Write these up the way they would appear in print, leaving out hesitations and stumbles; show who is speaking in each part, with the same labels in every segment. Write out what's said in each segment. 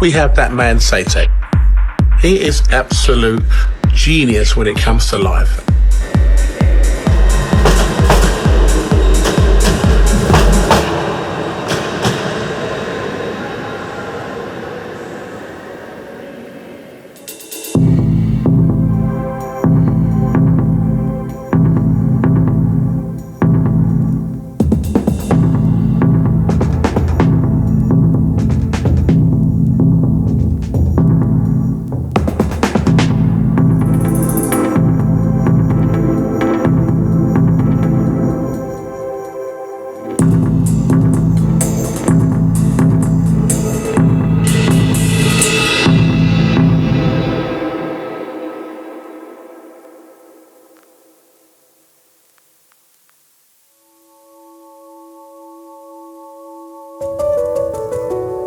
Speaker 1: we have that man SAYTEK. He is absolute genius when it comes to live.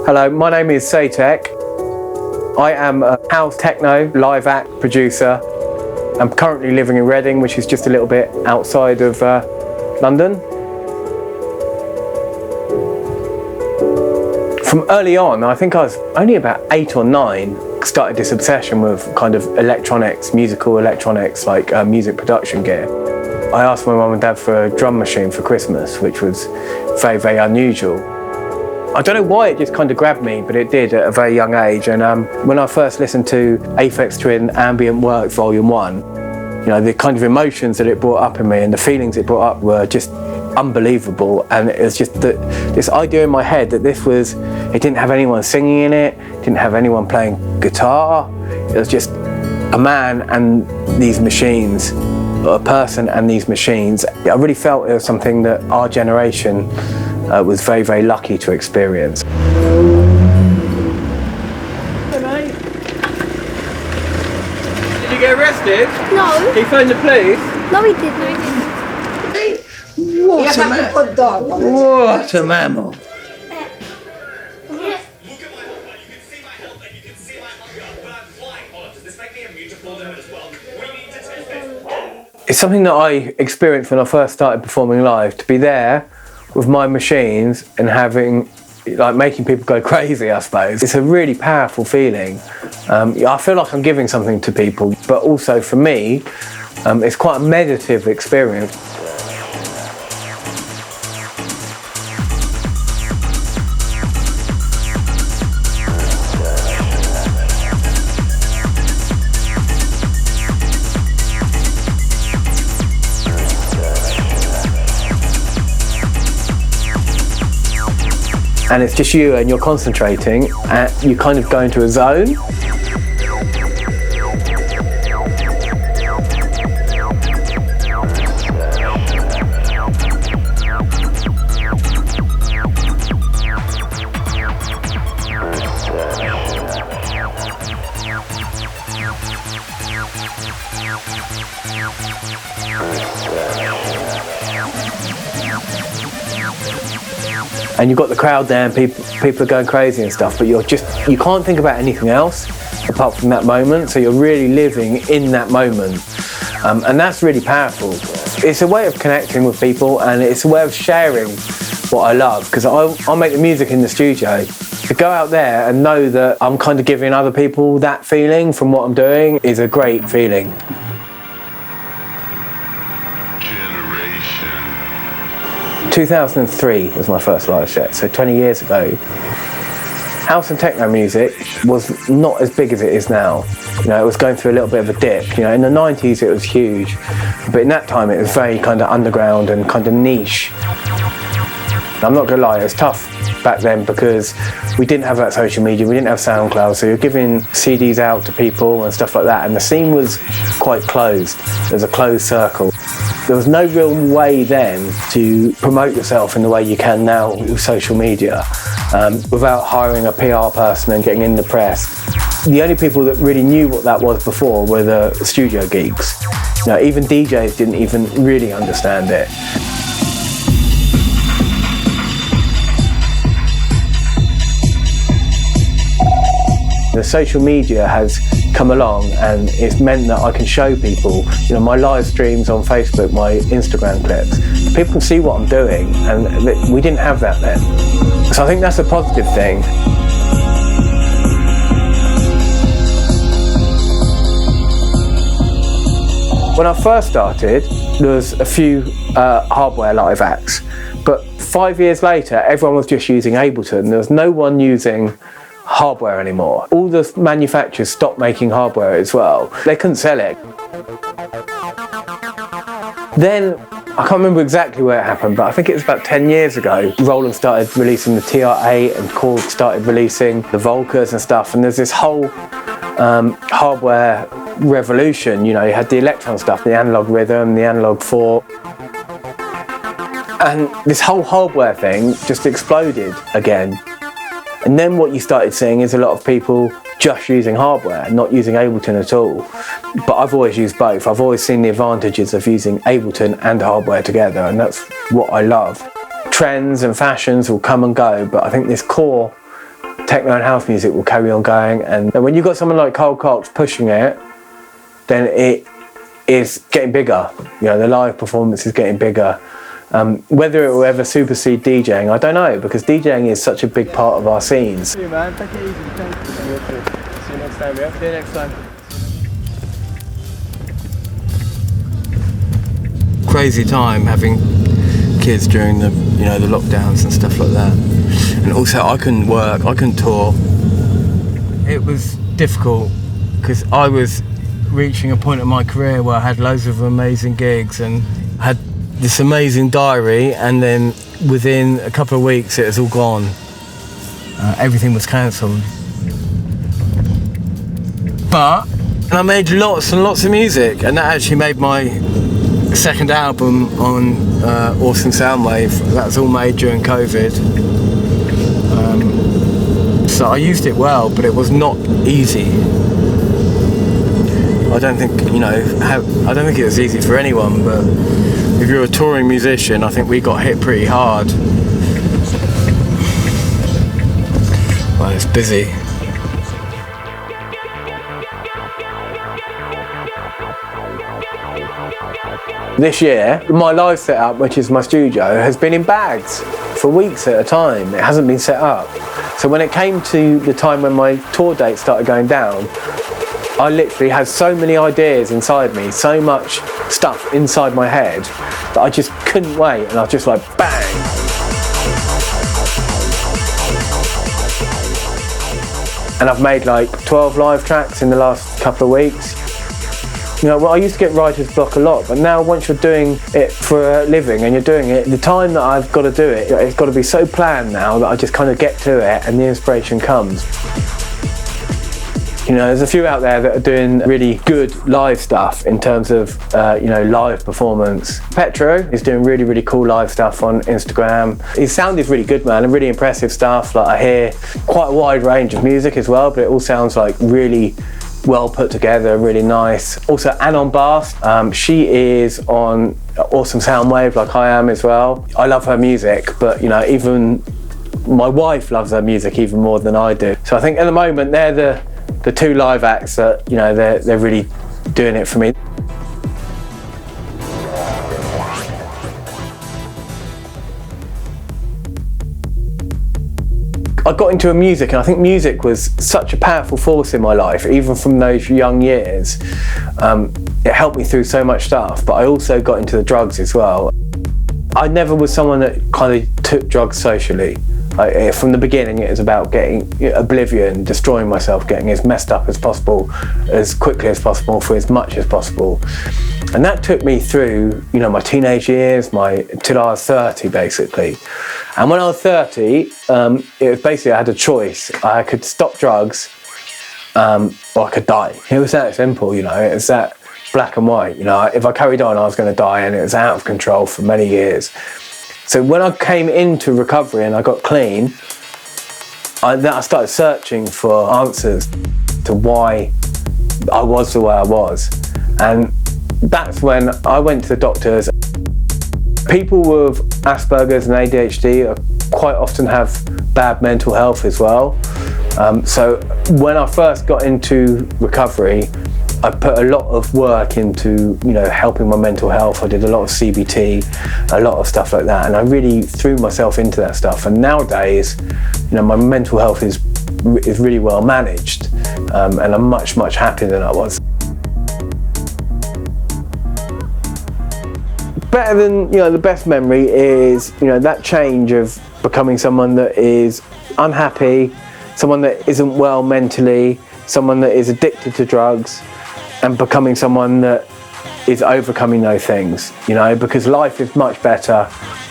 Speaker 2: Hello, my name is SAYTEK. I am a house techno live act producer. I'm currently living in Reading, which is just a little bit outside of London. From early on, I think I was only about 8 or 9, started this obsession with kind of electronics, musical electronics, like music production gear. I asked my mum and dad for a drum machine for Christmas, which was very, very unusual. I don't know why it just kind of grabbed me, but it did at a very young age. And when I first listened to Aphex Twin Ambient Work Volume 1, you know, the kind of emotions that it brought up in me and the feelings it brought up were just unbelievable. And it was just this idea in my head that it didn't have anyone singing in it, didn't have anyone playing guitar. It was just a man and these machines, or a person and these machines. I really felt it was something that our generation was very, very lucky to experience.
Speaker 3: Hey, mate. Did you get arrested?
Speaker 4: No.
Speaker 3: He phoned the police?
Speaker 4: No, he didn't.
Speaker 5: What a mammal.
Speaker 2: It's something that I experienced when I first started performing live, to be there with my machines and making people go crazy, I suppose. It's a really powerful feeling. I feel like I'm giving something to people, but also for me, it's quite a meditative experience. And it's just you and you're concentrating and you kind of go into a zone. And you've got the crowd there and people are going crazy and stuff, but you can't think about anything else apart from that moment, so you're really living in that moment. And that's really powerful. It's a way of connecting with people and it's a way of sharing what I love, because I'll make the music in the studio. To go out there and know that I'm kind of giving other people that feeling from what I'm doing is a great feeling. 2003 was my first live set, so 20 years ago. House and techno music was not as big as it is now. You know, it was going through a little bit of a dip. You know, in the 90s it was huge, but in that time it was very kind of underground and kind of niche. I'm not gonna lie, it was tough back then because we didn't have that social media, we didn't have SoundCloud, so you're giving CDs out to people and stuff like that, and the scene was quite closed. There was a closed circle. There was no real way then to promote yourself in the way you can now with social media without hiring a PR person and getting in the press. The only people that really knew what that was before were the studio geeks. You know, even DJs didn't even really understand it. The social media has come along and it's meant that I can show people, you know, my live streams on Facebook, my Instagram clips. People can see what I'm doing, and we didn't have that then. So I think that's a positive thing. When I first started, there was a few hardware live acts, but 5 years later, everyone was just using Ableton. There was no one using hardware anymore. All the manufacturers stopped making hardware as well. They couldn't sell it. Then, I can't remember exactly where it happened, but I think it was about 10 years ago. Roland started releasing the TR-8 and Korg started releasing the Volcas and stuff, and there's this whole hardware revolution. You know, you had the Electron stuff, the analog rhythm, the analog 4, and this whole hardware thing just exploded again. And then what you started seeing is a lot of people just using hardware, not using Ableton at all. But I've always used both. I've always seen the advantages of using Ableton and hardware together, and that's what I love. Trends and fashions will come and go, but I think this core techno and house music will carry on going. And when you've got someone like Carl Cox pushing it, then it is getting bigger. You know, the live performance is getting bigger. Whether it will ever supersede DJing, I don't know, because DJing is such a big part of our scenes.
Speaker 3: See you, man. Take it easy. Thank you. See you next time, yeah? See you next time.
Speaker 2: Crazy time having kids during the lockdowns and stuff like that. And also I couldn't work, I couldn't tour. It was difficult because I was reaching a point in my career where I had loads of amazing gigs and had this amazing diary, and then within a couple of weeks it was all gone. Everything was cancelled. But I made lots and lots of music, and that actually made my second album on Awesome Soundwave. That was all made during COVID. So I used it well, but it was not easy. I don't think it was easy for anyone, but if you're a touring musician, I think we got hit pretty hard. Well, it's busy. This year, my live setup, which is my studio, has been in bags for weeks at a time. It hasn't been set up. So when it came to the time when my tour dates started going down, I literally had so many ideas inside me, so much stuff inside my head that I just couldn't wait, and I was just like, bang! And I've made like 12 live tracks in the last couple of weeks. You know, well, I used to get writer's block a lot, but now once you're doing it for a living and you're doing it, the time that I've got to do it, it's got to be so planned now that I just kind of get to it and the inspiration comes. You know, there's a few out there that are doing really good live stuff in terms of, live performance. Petro is doing really, really cool live stuff on Instagram. His sound is really good, man, and really impressive stuff. Like, I hear quite a wide range of music as well, but it all sounds like really well put together, really nice. Also, Anon Bass, she is on Awesome Soundwave like I am as well. I love her music, but even my wife loves her music even more than I do. So I think at the moment they're the two live acts that they're really doing it for me. I got into music, and I think music was such a powerful force in my life, even from those young years. It helped me through so much stuff, but I also got into the drugs as well. I never was someone that kind of took drugs socially. From the beginning, it was about getting oblivion, destroying myself, getting as messed up as possible, as quickly as possible, for as much as possible. And that took me through, my teenage years, till I was 30, basically. And when I was 30, it was basically, I had a choice. I could stop drugs, or I could die. It was that simple, it was that black and white. If I carried on, I was going to die, and it was out of control for many years. So when I came into recovery and I got clean, I started searching for answers to why I was the way I was. And that's when I went to the doctors. People with Asperger's and ADHD quite often have bad mental health as well. So when I first got into recovery, I put a lot of work into, helping my mental health. I did a lot of CBT, a lot of stuff like that, and I really threw myself into that stuff. And nowadays, my mental health is really well managed, and I'm much, much happier than I was. better than, you know, the best memory is, you know, that change of becoming someone that is unhappy, someone that isn't well mentally, someone that is addicted to drugs, and becoming someone that is overcoming those things, you know, because life is much better.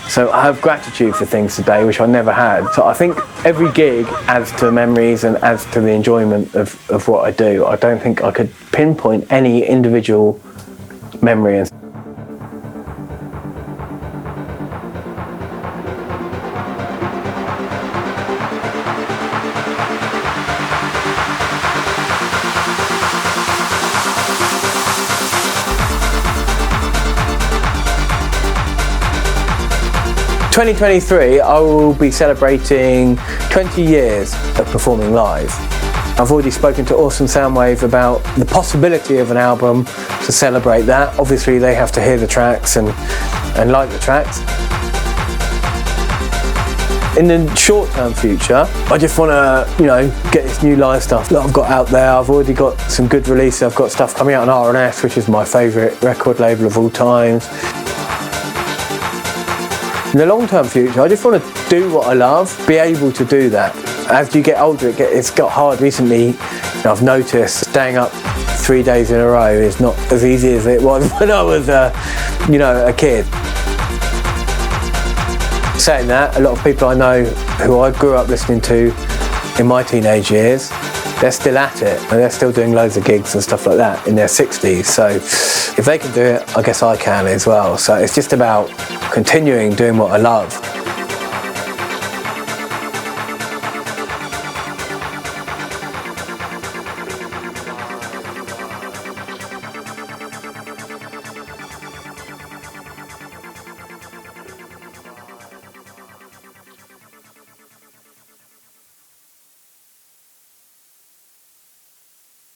Speaker 2: So I have gratitude for things today which I never had. So I think every gig adds to memories and adds to the enjoyment of what I do. I don't think I could pinpoint any individual memory. 2023, I will be celebrating 20 years of performing live. I've already spoken to Awesome Soundwave about the possibility of an album to celebrate that. Obviously, they have to hear the tracks and like the tracks. In the short-term future, I just want to, you know, get this new live stuff that I've got out there. I've already got some good releases. I've got stuff coming out on R&S, which is my favourite record label of all times. In the long-term future, I just want to do what I love, be able to do that. As you get older, it's got hard recently. You know, I've noticed staying up 3 days in a row is not as easy as it was when I was, you know, a kid. Saying that, a lot of people I know who I grew up listening to in my teenage years, they're still at it and they're still doing loads of gigs and stuff like that in their 60s. So if they can do it, I guess I can as well. So it's just about continuing doing what I love.